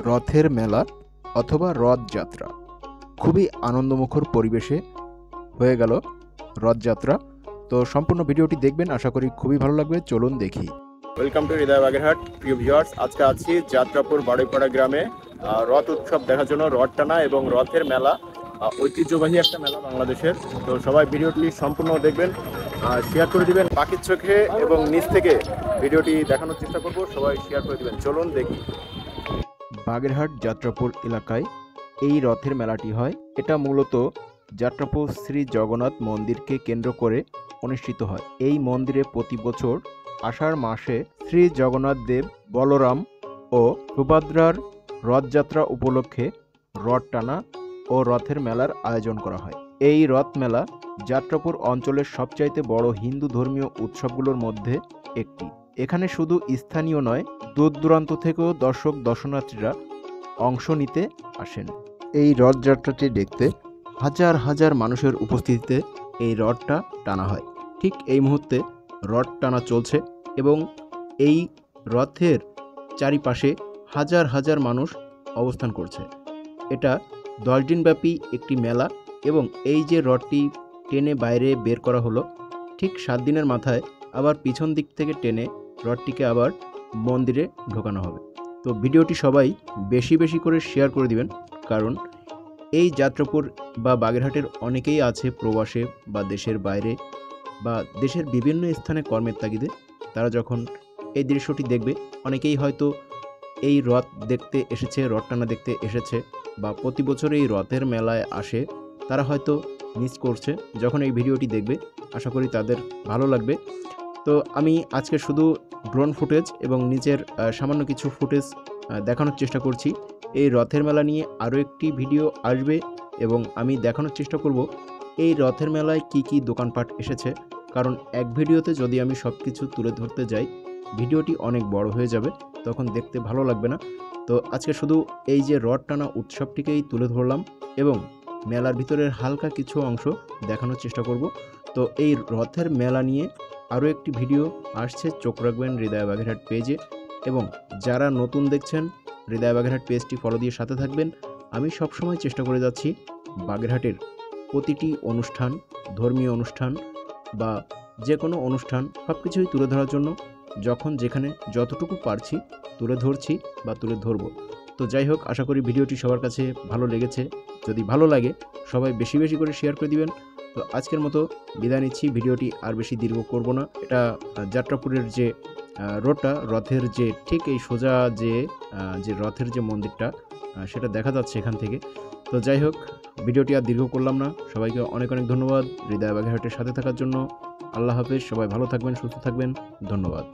রথের মেলা অথবা রথযাত্রা খুবই আনন্দমুখর পরিবেশে হয়ে গেল রথযাত্রা। তো সম্পূর্ণ ভিডিওটি দেখবেন, আশা করি খুবই ভালো লাগবে। চলুন দেখি। ওয়েলকাম টু হৃদয় বাগেরহাট। প্রিয় ভিউয়ার্স, আজকে আছি যাত্রাপুর বাড়ৈপাড়া গ্রামে রথ উৎসব দেখার জন্য। রথ টানা এবং রথের মেলা ঐতিহ্যবাহী একটা মেলা বাংলাদেশের। তো সবাই ভিডিওটি সম্পূর্ণ দেখবেন, শেয়ার করে দিবেন পাখির চোখে এবং নিচ থেকে ভিডিওটি দেখানোর চেষ্টা করব। সবাই শেয়ার করে দিবেন, চলুন দেখি। বাগেরহাট যাত্রাপুর এলাকায় এই রথের মেলাটি হয়। এটা মূলত যাত্রাপুর শ্রী জগন্নাথ মন্দিরকে কেন্দ্র করে অনুষ্ঠিত হয়। এই মন্দিরে প্রতি বছর আষাঢ় মাসে শ্রী জগন্নাথ দেব, বলরাম ও সুভদ্রার রথযাত্রা উপলক্ষে রথ টানা ও রথের মেলার আয়োজন করা হয়। এই রথ মেলা যাত্রাপুর অঞ্চলের সবচাইতে বড় হিন্দু ধর্মীয় উৎসবগুলোর মধ্যে একটি। এখানে শুধু স্থানীয় নয়, দূর দূরান্ত থেকেও দর্শনার্থীরা অংশ নিতে আসেন। এই রথযাত্রাটি দেখতে হাজার হাজার মানুষের উপস্থিতিতে এই রথটা টানা হয়। ঠিক এই মুহূর্তে রথ টানা চলছে এবং এই রথের চারিপাশে হাজার হাজার মানুষ অবস্থান করছে। এটা 10 দিনব্যাপী একটি মেলা এবং এই যে রথটি টেনে বাইরে বের করা হলো, ঠিক 7 দিনের মাথায় আবার পিছন দিক থেকে টেনে রথটিকে আবার মন্দিরে ঢোকানো হবে। তো ভিডিওটি সবাই বেশি বেশি করে শেয়ার করে দিবেন, কারণ এই যাত্রাপুর বা বাগেরহাটের অনেকেই আছে প্রবাসে বা দেশের বাইরে বা দেশের বিভিন্ন স্থানে কর্মের তাগিদে। তারা যখন এই দৃশ্যটি দেখবে, অনেকেই হয়তো এই রথ দেখতে এসেছে, রথ টানা দেখতে এসেছে বা প্রতি বছর এই রথের মেলায় আসে, তারা হয়তো মিস করছে। যখন এই ভিডিওটি দেখবে, আশা করি তাদের ভালো লাগবে। তো আমি আজকে শুধু ড্রোন ফুটেজ এবং নিজের সামান্য কিছু ফুটেজ দেখানোর চেষ্টা করছি। এই রথের মেলা নিয়ে আরও একটি ভিডিও আসবে এবং আমি দেখানোর চেষ্টা করব এই রথের মেলায় কি কি দোকানপাট এসেছে, কারণ এক ভিডিওতে যদি আমি সব কিছু তুলে ধরতে যাই, ভিডিওটি অনেক বড় হয়ে যাবে, তখন দেখতে ভালো লাগবে না। তো আজকে শুধু এই যে রথ টানা উৎসবটিকেই তুলে ধরলাম এবং মেলার ভিতরের হালকা কিছু অংশ দেখানোর চেষ্টা করব। তো এই রথের মেলা নিয়ে আরও একটি ভিডিও আসছে, চোখ রাখবেন হৃদয় বাগেরহাট পেজে। এবং যারা নতুন দেখছেন, হৃদয় বাগেরহাট পেজটি ফলো দিয়ে সাথে থাকবেন। আমি সবসময় চেষ্টা করে যাচ্ছি বাগেরহাটের প্রতিটি অনুষ্ঠান, ধর্মীয় অনুষ্ঠান বা যে কোনো অনুষ্ঠান, সব কিছুই তুলে ধরার জন্য যখন যেখানে যতটুকু পারছি তুলে ধরছি বা তুলে ধরব। তো যাই হোক, আশা করি ভিডিওটি সবার কাছে ভালো লেগেছে। যদি ভালো লাগে, সবাই বেশি বেশি করে শেয়ার করে দিবেন। তো আজকের মতো বিদায় নিচ্ছি, ভিডিওটি আর বেশি দীর্ঘ করব না। এটা যাত্রাপুরের যে রোডটা, রথের যে ঠিক এই সোজা যে রথের যে মন্দিরটা, সেটা দেখা যাচ্ছে এখান থেকে। তো যাই হোক, ভিডিওটি আর দীর্ঘ করলাম না। সবাইকে অনেক অনেক ধন্যবাদ হৃদয় বাগেরহাটের সাথে থাকার জন্য। আল্লাহ হাফেজ, সবাই ভালো থাকবেন, সুস্থ থাকবেন, ধন্যবাদ।